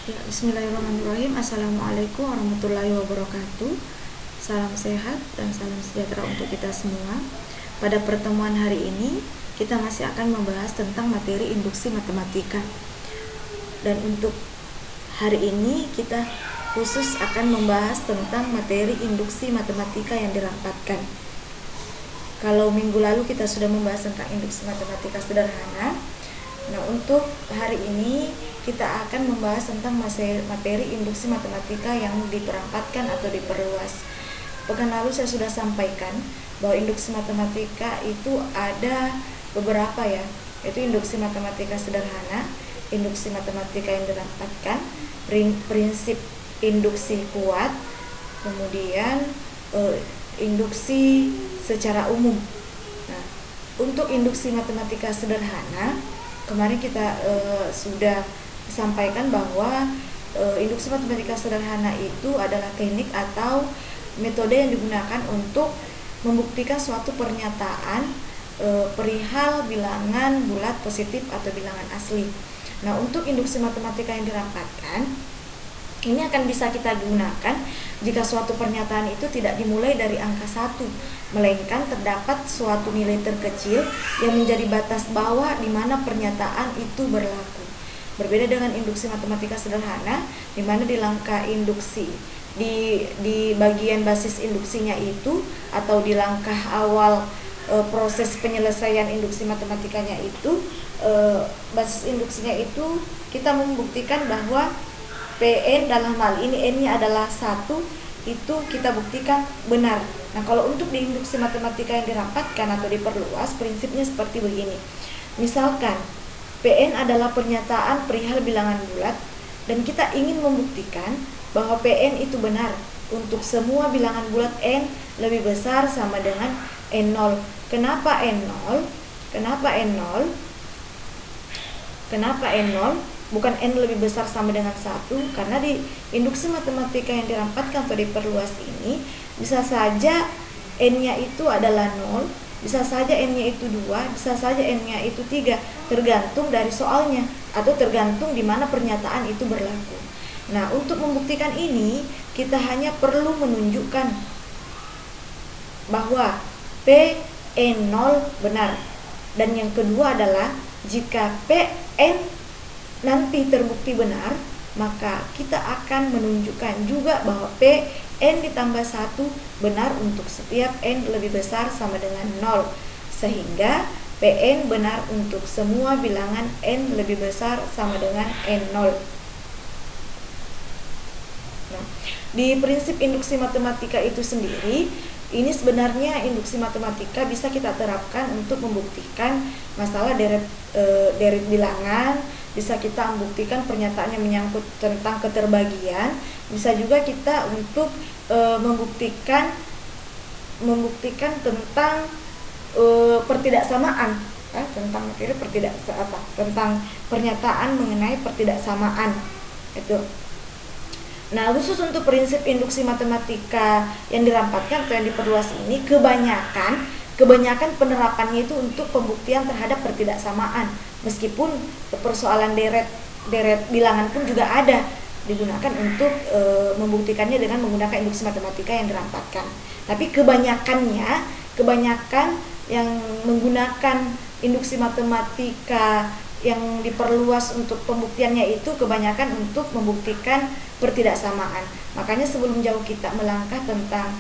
Ya, bismillahirrahmanirrahim. Assalamualaikum warahmatullahi wabarakatuh. Salam sehat dan salam sejahtera untuk kita semua. Pada pertemuan hari ini, kita masih akan membahas tentang materi induksi matematika. Dan untuk hari ini, kita khusus akan membahas tentang materi induksi matematika yang dirampatkan. Kalau minggu lalu kita sudah membahas tentang induksi matematika sederhana. Nah, untuk hari ini kita akan membahas tentang materi induksi matematika yang diperampatkan atau diperluas. Pekan lalu saya sudah sampaikan bahwa induksi matematika itu ada beberapa ya, yaitu induksi matematika sederhana, induksi matematika yang dirampatkan, prinsip induksi kuat, kemudian induksi secara umum. Nah, untuk induksi matematika sederhana, kemarin kita sudah sampaikan bahwa induksi matematika sederhana itu adalah teknik atau metode yang digunakan untuk membuktikan suatu pernyataan perihal bilangan bulat positif atau bilangan asli. Nah, untuk induksi matematika yang dirampatkan, ini akan bisa kita gunakan jika suatu pernyataan itu tidak dimulai dari angka 1, melainkan terdapat suatu nilai terkecil yang menjadi batas bawah di mana pernyataan itu berlaku. Berbeda dengan induksi matematika sederhana, di mana di langkah induksi, di bagian basis induksinya itu, atau di langkah awal proses penyelesaian induksi matematikanya itu, basis induksinya itu kita membuktikan bahwa Pn dalam hal ini n-nya adalah 1, itu kita buktikan benar. Nah, kalau untuk di induksi matematika yang dirampatkan atau diperluas, prinsipnya seperti begini. Misalkan Pn adalah pernyataan perihal bilangan bulat dan kita ingin membuktikan bahwa Pn itu benar untuk semua bilangan bulat n lebih besar sama dengan n0. Kenapa n0? Kenapa n0? Kenapa n0? Bukan n lebih besar sama dengan 1, karena di induksi matematika yang dirampatkan atau diperluas ini bisa saja n-nya itu adalah 0, bisa saja n-nya itu 2, bisa saja n-nya itu 3, tergantung dari soalnya atau tergantung di mana pernyataan itu berlaku. Nah, untuk membuktikan ini kita hanya perlu menunjukkan bahwa Pn0 benar. Dan yang kedua adalah jika Pn nanti terbukti benar, maka kita akan menunjukkan juga bahwa Pn ditambah 1 benar untuk setiap n lebih besar sama dengan 0, sehingga Pn benar untuk semua bilangan n lebih besar sama dengan n0. Nah, di prinsip induksi matematika itu sendiri, ini sebenarnya induksi matematika bisa kita terapkan untuk membuktikan masalah deret bilangan. Bisa kita membuktikan pernyataan yang menyangkut tentang keterbagian. Bisa juga kita untuk membuktikan tentang pertidaksamaan, tentang materi tentang pernyataan mengenai pertidaksamaan itu. Nah, khusus untuk prinsip induksi matematika yang dirampatkan atau yang diperluas ini, kebanyakan penerapannya itu untuk pembuktian terhadap pertidaksamaan. Meskipun persoalan deret bilangan pun juga ada digunakan untuk membuktikannya dengan menggunakan induksi matematika yang dirampatkan. Tapi kebanyakan yang menggunakan induksi matematika yang diperluas untuk pembuktiannya itu kebanyakan untuk membuktikan pertidaksamaan. Makanya sebelum jauh kita melangkah tentang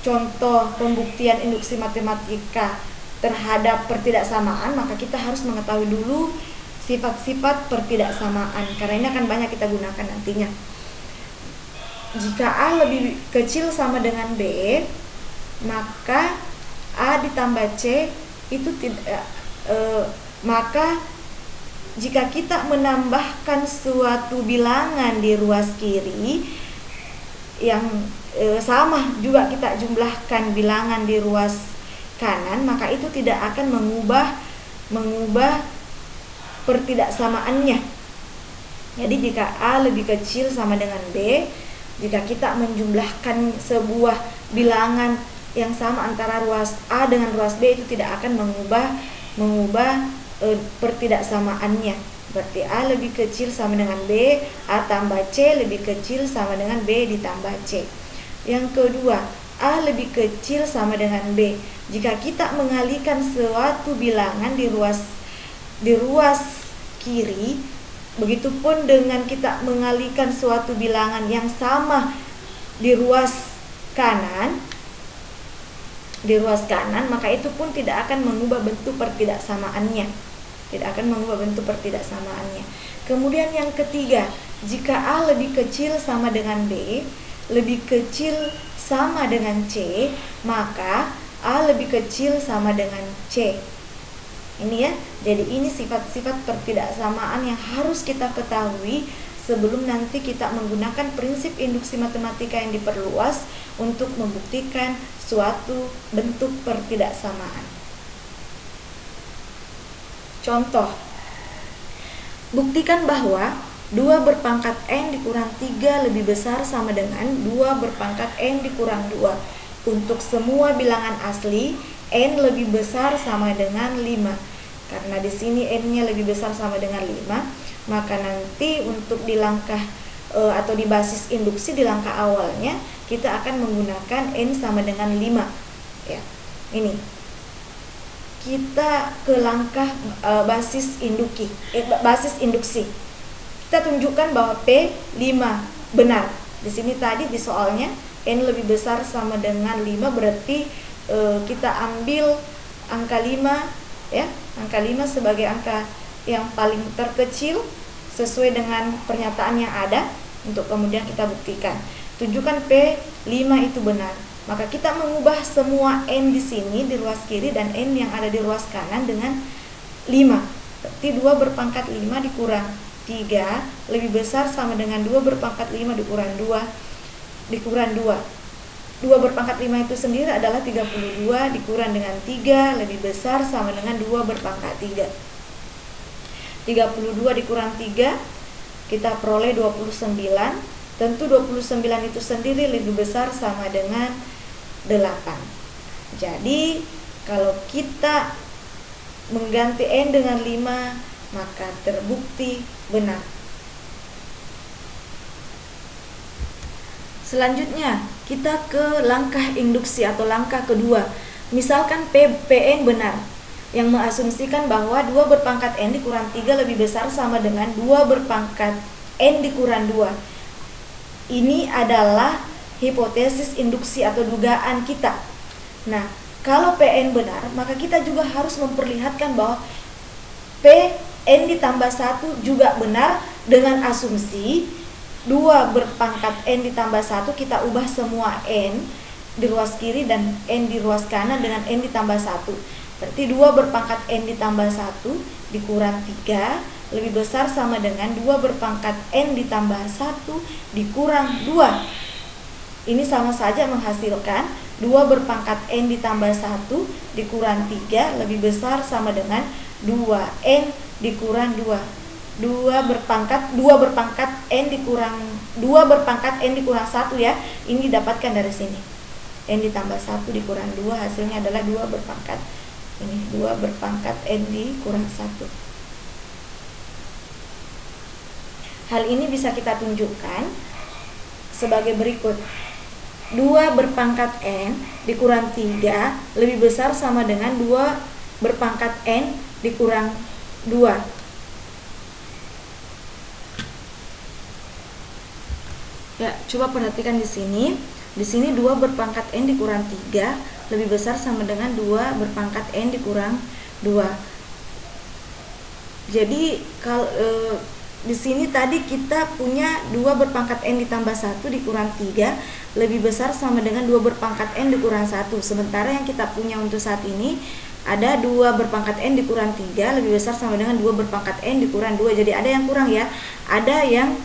contoh pembuktian induksi matematika terhadap pertidaksamaan, maka kita harus mengetahui dulu sifat-sifat pertidaksamaan, karena ini akan banyak kita gunakan nantinya. Jika A lebih kecil sama dengan B, maka A ditambah C itu tidak maka jika kita menambahkan suatu bilangan di ruas kiri yang sama juga kita jumlahkan bilangan di ruas kanan, maka itu tidak akan mengubah pertidaksamaannya. Jadi jika A lebih kecil sama dengan B, jika kita menjumlahkan sebuah bilangan yang sama antara ruas A dengan ruas B, itu tidak akan mengubah pertidaksamaannya. Berarti A lebih kecil sama dengan B, A tambah C lebih kecil sama dengan B ditambah C. Yang kedua, A lebih kecil sama dengan B. Jika kita mengalihkan suatu bilangan di ruas kiri, begitupun dengan kita mengalihkan suatu bilangan yang sama di ruas kanan, maka itu pun tidak akan mengubah bentuk pertidaksamaannya. Kemudian yang ketiga, jika A lebih kecil sama dengan B, lebih kecil sama dengan C, maka A lebih kecil sama dengan C. Ini ya, jadi ini sifat-sifat pertidaksamaan yang harus kita ketahui sebelum nanti kita menggunakan prinsip induksi matematika yang diperluas untuk membuktikan suatu bentuk pertidaksamaan. Contoh, buktikan bahwa 2 berpangkat N dikurang 3 lebih besar sama dengan 2 berpangkat N dikurang 2. Untuk semua bilangan asli, N lebih besar sama dengan 5. Karena di sini N-nya lebih besar sama dengan 5, maka nanti untuk di langkah atau di basis induksi di langkah awalnya, kita akan menggunakan N sama dengan 5. Ya, ini. Kita ke langkah basis induksi. Kita tunjukkan bahwa P5 benar. Di sini tadi di soalnya N lebih besar sama dengan 5, berarti kita ambil angka 5 ya, angka 5 sebagai angka yang paling terkecil sesuai dengan pernyataan yang ada untuk kemudian kita buktikan. Tunjukkan P5 itu benar. Maka kita mengubah semua N di sini di ruas kiri dan N yang ada di ruas kanan dengan 5. Berarti 2 berpangkat 5 dikurang 3 lebih besar sama dengan 2 berpangkat 5 dikurang 2. 2 berpangkat 5 itu sendiri adalah 32 dikurang dengan 3 lebih besar sama dengan 2 berpangkat 3. 32 dikurang 3 kita peroleh 29. Tentu 29 itu sendiri lebih besar sama dengan 8. Jadi kalau kita mengganti N dengan 5, maka terbukti benar. Selanjutnya kita ke langkah induksi atau langkah kedua. Misalkan PN benar, yang mengasumsikan bahwa 2 berpangkat N dikurang 3 lebih besar sama dengan 2 berpangkat N dikurang 2. Ini adalah hipotesis induksi atau dugaan kita. Nah, kalau PN benar, maka kita juga harus memperlihatkan bahwa PN ditambah 1 juga benar dengan asumsi 2 berpangkat N ditambah 1 kita ubah semua N di ruas kiri dan N di ruas kanan dengan N ditambah 1. Berarti 2 berpangkat N ditambah 1 dikurang 3 lebih besar sama dengan 2 berpangkat N ditambah 1 dikurang 2. Ini sama saja menghasilkan 2 berpangkat N ditambah 1 dikurang 3 lebih besar sama dengan 2N dikurang 2. 2 berpangkat N dikurang 1 ya. Ini didapatkan dari sini. N ditambah 1 dikurang 2 hasilnya adalah 2 berpangkat. Ini 2 berpangkat N dikurang 1. Hal ini bisa kita tunjukkan sebagai berikut. 2 berpangkat N dikurang 3 lebih besar sama dengan 2 berpangkat N dikurang 2. Ya, coba perhatikan di sini. Di sini 2 berpangkat N dikurang 3 lebih besar sama dengan 2 berpangkat N dikurang 2. Jadi kalau di sini tadi kita punya 2 berpangkat N ditambah 1 dikurang 3 lebih besar sama dengan 2 berpangkat N dikurang 1. Sementara yang kita punya untuk saat ini ada 2 berpangkat N dikurang 3 lebih besar sama dengan 2 berpangkat N dikurang 2. Jadi ada yang kurang ya. Ada yang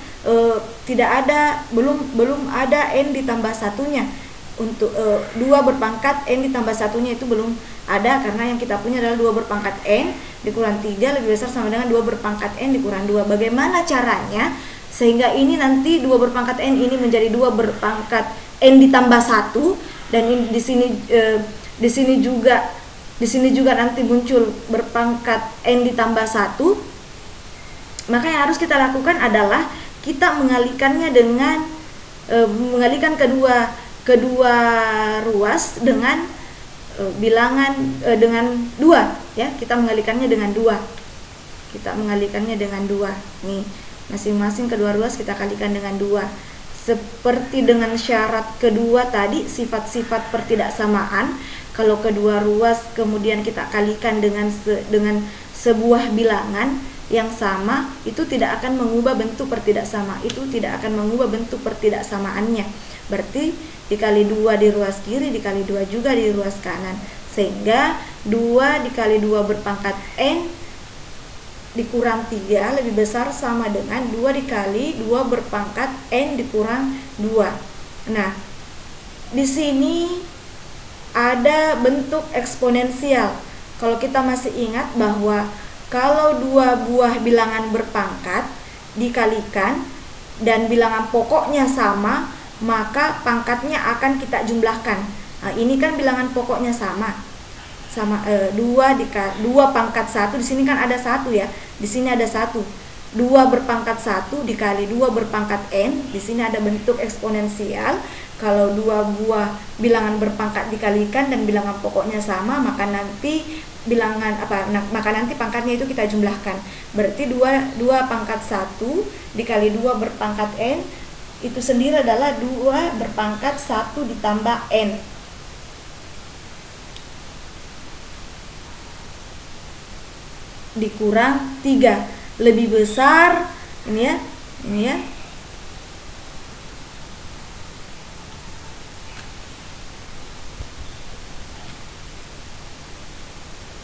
tidak ada, belum ada N ditambah 1-nya. Untuk 2 berpangkat N ditambah 1-nya itu belum ada karena yang kita punya adalah 2 berpangkat N dikurang 3 lebih besar sama dengan 2 berpangkat N dikurang 2. Bagaimana caranya sehingga ini nanti 2 berpangkat N ini menjadi 2 berpangkat N ditambah 1 dan di sini juga nanti muncul berpangkat N ditambah 1. Maka yang harus kita lakukan adalah kita mengalihkannya dengan mengalihkan kedua ruas dengan bilangan dengan 2 ya. Kita mengalihkannya dengan 2. Nih, masing-masing kedua ruas kita kalikan dengan 2. Seperti dengan syarat kedua tadi, sifat-sifat pertidaksamaan, kalau kedua ruas kemudian kita kalikan dengan sebuah bilangan yang sama, itu tidak akan mengubah bentuk pertidaksamaannya. Berarti dikali 2 di ruas kiri, dikali 2 juga di ruas kanan, sehingga 2 dikali 2 berpangkat n dikurang 3 lebih besar sama dengan 2 dikali 2 berpangkat n dikurang 2. Nah, di sini ada bentuk eksponensial. Kalau kita masih ingat bahwa kalau 2 buah bilangan berpangkat dikalikan dan bilangan pokoknya sama, maka pangkatnya akan kita jumlahkan. Nah, ini kan bilangan pokoknya sama 2 pangkat 1, di sini kan ada 1 ya. Di sini ada 1. 2 berpangkat 1 dikali 2 berpangkat n, di sini ada bentuk eksponensial. Kalau 2 buah bilangan berpangkat dikalikan dan bilangan pokoknya sama, maka nanti pangkatnya itu kita jumlahkan. Berarti 2 pangkat 1 dikali 2 berpangkat n itu sendiri adalah 2 berpangkat 1 ditambah n. Dikurang 3 lebih besar ini ya.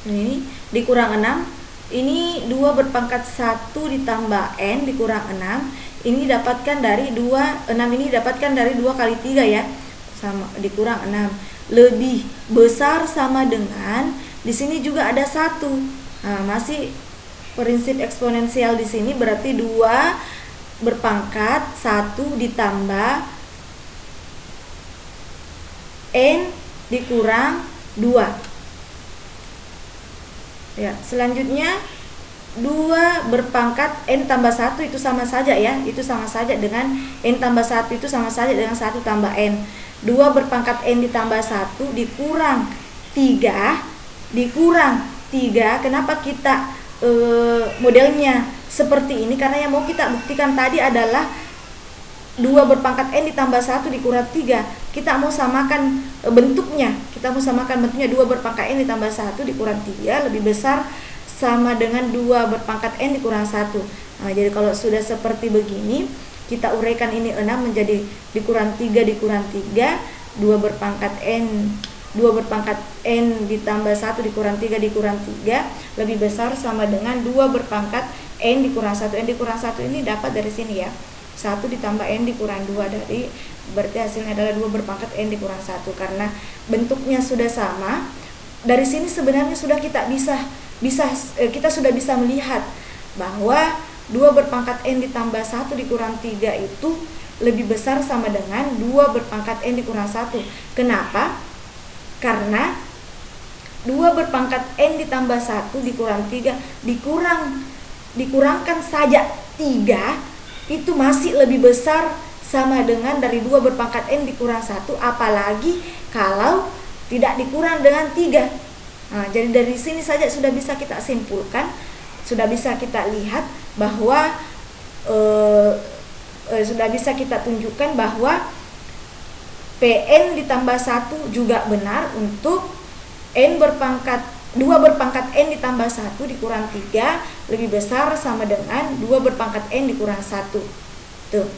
Ini dikurang 6. Ini 2 berpangkat 1 ditambah n dikurang 6. Ini didapatkan dari 6 ini didapatkan dari 2 kali 3 ya. Sama dikurang 6 lebih besar sama dengan, di sini juga ada 1. Nah, masih prinsip eksponensial di sini, berarti 2 berpangkat 1 ditambah n dikurang 2. Ya, selanjutnya 2 berpangkat n tambah 1 itu sama saja ya. Itu sama saja dengan n tambah 1 itu sama saja dengan 1 tambah n. 2 berpangkat n ditambah 1 dikurang 3 dikurang 3. Kenapa kita modelnya seperti ini? Karena yang mau kita buktikan tadi adalah 2 berpangkat n ditambah 1 dikurang 3. Kita mau samakan bentuknya. 2 berpangkat n ditambah 1 dikurang 3 lebih besar sama dengan 2 berpangkat n dikurang 1. Nah, jadi kalau sudah seperti begini, kita uraikan ini 6 menjadi dikurang 3 dikurang 3. 2 berpangkat n ditambah 1 dikurang 3 dikurang 3 lebih besar sama dengan 2 berpangkat n dikurang 1. N dikurang 1 ini dapat dari sini ya. 1 ditambah n dikurang 2, dari berarti hasilnya adalah 2 berpangkat n dikurang 1. Karena bentuknya sudah sama, dari sini sebenarnya sudah kita sudah bisa melihat bahwa 2 berpangkat n ditambah 1 dikurang 3 itu lebih besar sama dengan 2 berpangkat n dikurang 1. Kenapa? Karena 2 berpangkat n ditambah 1 dikurang 3 dikurangkan saja 3 itu masih lebih besar sama dengan dari 2 berpangkat n dikurang 1, apalagi kalau tidak dikurang dengan 3. Nah, jadi dari sini saja sudah bisa kita simpulkan, sudah bisa kita lihat bahwa sudah bisa kita tunjukkan bahwa Pn ditambah 1 juga benar untuk n berpangkat 2 berpangkat n ditambah 1 dikurang 3 lebih besar sama dengan 2 berpangkat n dikurang 1. Tuh.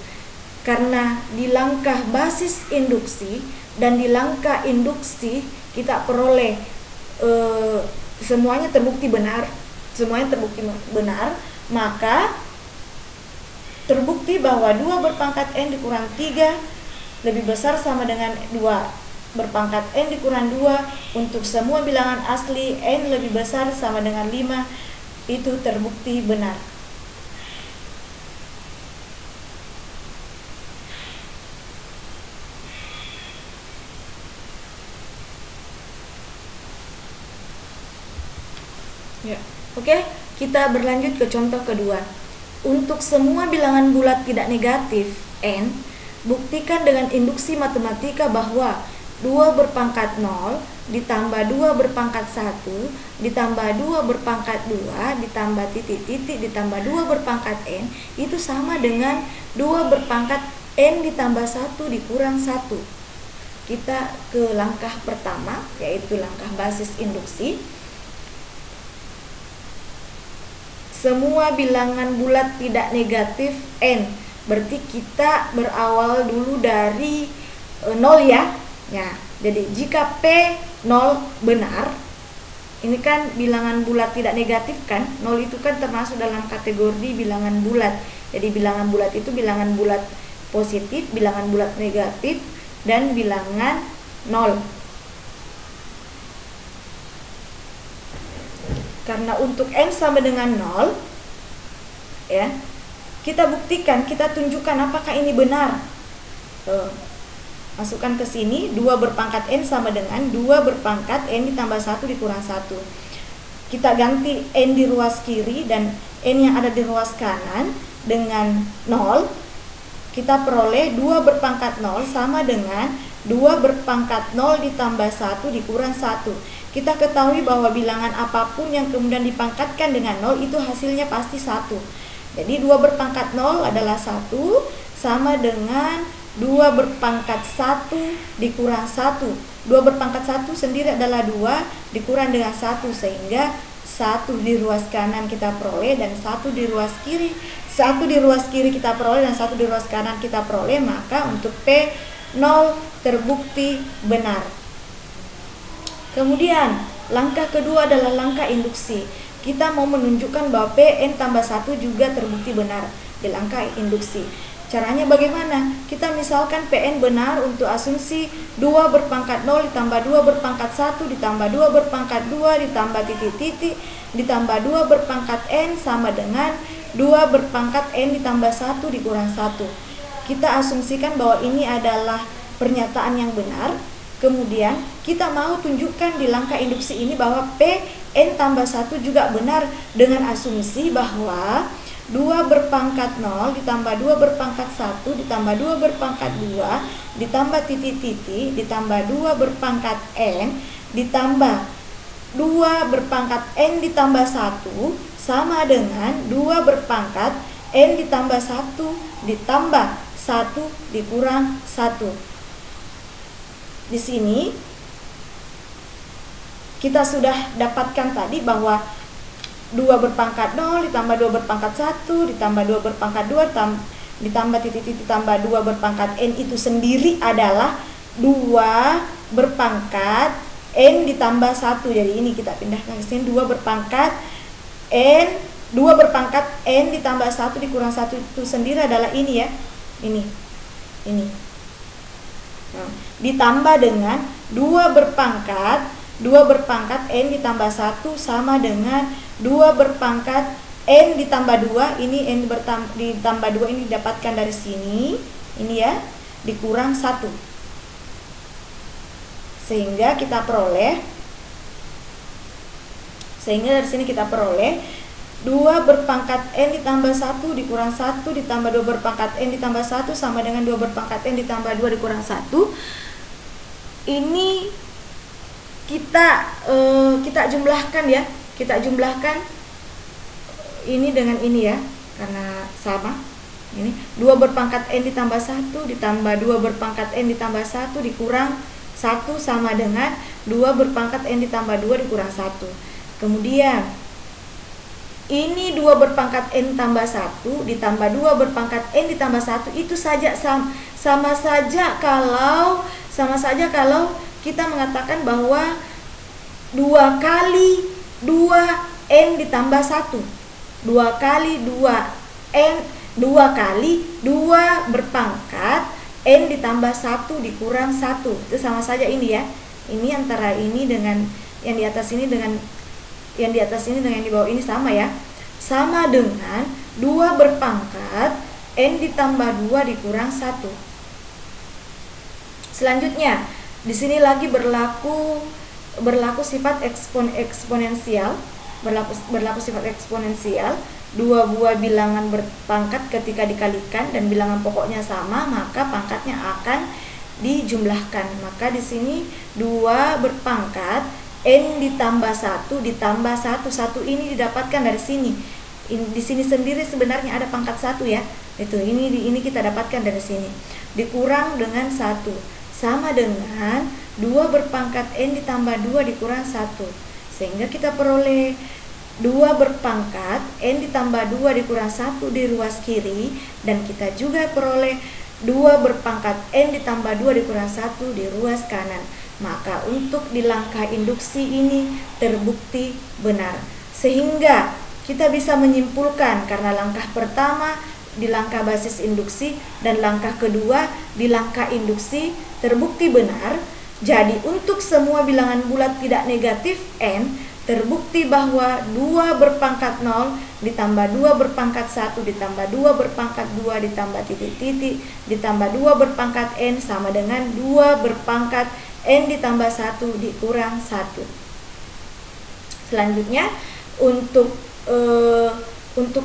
Karena di langkah basis induksi dan di langkah induksi kita peroleh semuanya terbukti benar, maka terbukti bahwa 2 berpangkat n dikurang 3 lebih besar sama dengan 2 berpangkat n dikurang 2 untuk semua bilangan asli n lebih besar sama dengan 5, itu terbukti benar. Ya, oke, kita berlanjut ke contoh kedua. Untuk semua bilangan bulat tidak negatif n, buktikan dengan induksi matematika bahwa 2 berpangkat 0 ditambah 2 berpangkat 1 ditambah 2 berpangkat 2 ditambah titik-titik ditambah 2 berpangkat n itu sama dengan 2 berpangkat n ditambah 1 dikurang 1. Kita ke langkah pertama, yaitu langkah basis induksi. Semua bilangan bulat tidak negatif n, berarti kita berawal dulu dari 0 ya. Ya, jadi jika P 0 benar, ini kan bilangan bulat tidak negatif kan, 0 itu kan termasuk dalam kategori bilangan bulat. Jadi bilangan bulat itu bilangan bulat positif, bilangan bulat negatif, dan bilangan 0. Karena untuk n sama dengan 0 ya, kita buktikan, kita tunjukkan apakah ini benar. Masukkan ke sini, 2 berpangkat n sama dengan 2 berpangkat n ditambah 1 dikurang 1. Kita ganti n di ruas kiri dan n yang ada di ruas kanan dengan 0. Kita peroleh 2 berpangkat 0 sama dengan 2 berpangkat 0 ditambah 1 dikurang 1. Kita ketahui bahwa bilangan apapun yang kemudian dipangkatkan dengan 0 itu hasilnya pasti 1. Jadi 2 berpangkat 0 adalah 1 sama dengan 2 berpangkat 1 dikurang 1. 2 berpangkat 1 sendiri adalah 2 dikurang dengan 1, sehingga 1 di ruas kanan kita peroleh dan 1 di ruas kiri. 1 di ruas kiri kita peroleh dan 1 di ruas kanan kita peroleh, maka untuk P 0 terbukti benar. Kemudian langkah kedua adalah langkah induksi. Kita mau menunjukkan bahwa P n tambah 1 juga terbukti benar di langkah induksi. Caranya bagaimana? Kita misalkan Pn benar untuk asumsi 2 berpangkat 0 ditambah 2 berpangkat 1 ditambah 2 berpangkat 2 ditambah titik-titik ditambah 2 berpangkat n sama dengan 2 berpangkat n ditambah 1 dikurang 1. Kita asumsikan bahwa ini adalah pernyataan yang benar. Kemudian kita mau tunjukkan di langkah induksi ini bahwa P n tambah 1 juga benar dengan asumsi bahwa 2 berpangkat 0 ditambah 2 berpangkat 1 ditambah 2 berpangkat 2 ditambah titik-titik ditambah 2 berpangkat n ditambah 2 berpangkat n ditambah 1 sama dengan 2 berpangkat n ditambah 1 ditambah 1 dikurang 1. Di sini kita sudah dapatkan tadi bahwa 2 berpangkat 0 ditambah 2 berpangkat 1 ditambah 2 berpangkat 2 ditambah titik-titik ditambah 2 berpangkat n itu sendiri adalah 2 berpangkat n ditambah 1. Jadi ini kita pindahkan ke sini, 2 berpangkat n, 2 berpangkat n ditambah 1 dikurang 1 itu sendiri adalah ini ya. Ini. Nah, ditambah dengan 2 berpangkat n ditambah 1 sama dengan 2 berpangkat n ditambah 2, ini n ditambah 2 ini didapatkan dari sini, ini ya, dikurang 1. Sehingga dari sini kita peroleh 2 berpangkat n ditambah 1 dikurang 1 ditambah 2 berpangkat n ditambah 1 sama dengan 2 berpangkat n ditambah 2 dikurang 1. Ini kita jumlahkan ya. Kita jumlahkan ini dengan ini ya, karena sama. Ini 2 berpangkat n ditambah 1 ditambah 2 berpangkat n ditambah 1 dikurang 1 sama dengan 2 berpangkat n ditambah 2 dikurang 1. Kemudian ini 2 berpangkat n tambah 1 ditambah 2 berpangkat n ditambah 1 itu sama saja kalau kita mengatakan bahwa 2 kali 2 n ditambah 1. 2 kali 2 berpangkat n ditambah 1 dikurang 1. Itu sama saja ini ya. Ini antara ini dengan yang di atas ini dengan yang di atas ini dengan yang di bawah ini sama ya. Sama dengan 2 berpangkat n ditambah 2 dikurang 1. Selanjutnya, di sini lagi berlaku sifat eksponensial, berlaku sifat eksponensial. dua buah bilangan berpangkat ketika dikalikan dan bilangan pokoknya sama, maka pangkatnya akan dijumlahkan. Maka di sini 2 berpangkat n ditambah 1 ditambah 1. 1 ini didapatkan dari sini. Di sini sendiri sebenarnya ada pangkat 1 ya. Ini kita dapatkan dari sini. Dikurang dengan 1 sama dengan 2 berpangkat n ditambah 2 dikurang 1. Sehingga kita peroleh 2 berpangkat n ditambah 2 dikurang 1 di ruas kiri, dan kita juga peroleh 2 berpangkat n ditambah 2 dikurang 1 di ruas kanan. Maka untuk di langkah induksi ini terbukti benar. Sehingga kita bisa menyimpulkan karena langkah pertama di langkah basis induksi dan langkah kedua di langkah induksi terbukti benar. Jadi untuk semua bilangan bulat tidak negatif n, terbukti bahwa 2 berpangkat 0 ditambah 2 berpangkat 1 ditambah 2 berpangkat 2 ditambah titik-titik ditambah 2 berpangkat n sama dengan 2 berpangkat n ditambah 1 dikurang 1. Selanjutnya untuk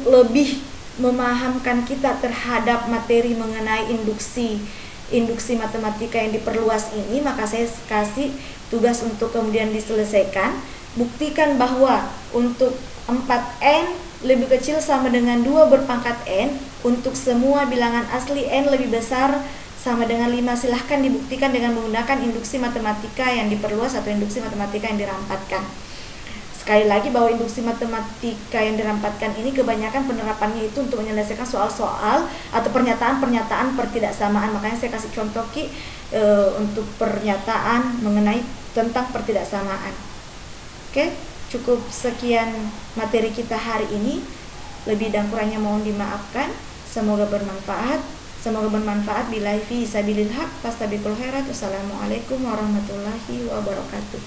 lebih memahamkan kita terhadap materi mengenai induksi matematika yang diperluas ini, maka saya kasih tugas untuk kemudian diselesaikan. Buktikan bahwa untuk 4n lebih kecil sama dengan 2 berpangkat n, untuk semua bilangan asli n lebih besar sama dengan 5. Silahkan dibuktikan dengan menggunakan induksi matematika yang diperluas atau induksi matematika yang dirampatkan. Sekali lagi bahwa induksi matematika yang dirampatkan ini kebanyakan penerapannya itu untuk menyelesaikan soal-soal atau pernyataan-pernyataan pertidaksamaan. Makanya saya kasih contoh untuk pernyataan mengenai tentang pertidaksamaan. Oke, cukup sekian materi kita hari ini. Lebih dan kurangnya mohon dimaafkan. Semoga bermanfaat. Billahi fi sabilil haq, fastabiqul khairat. Wassalamualaikum warahmatullahi wabarakatuh.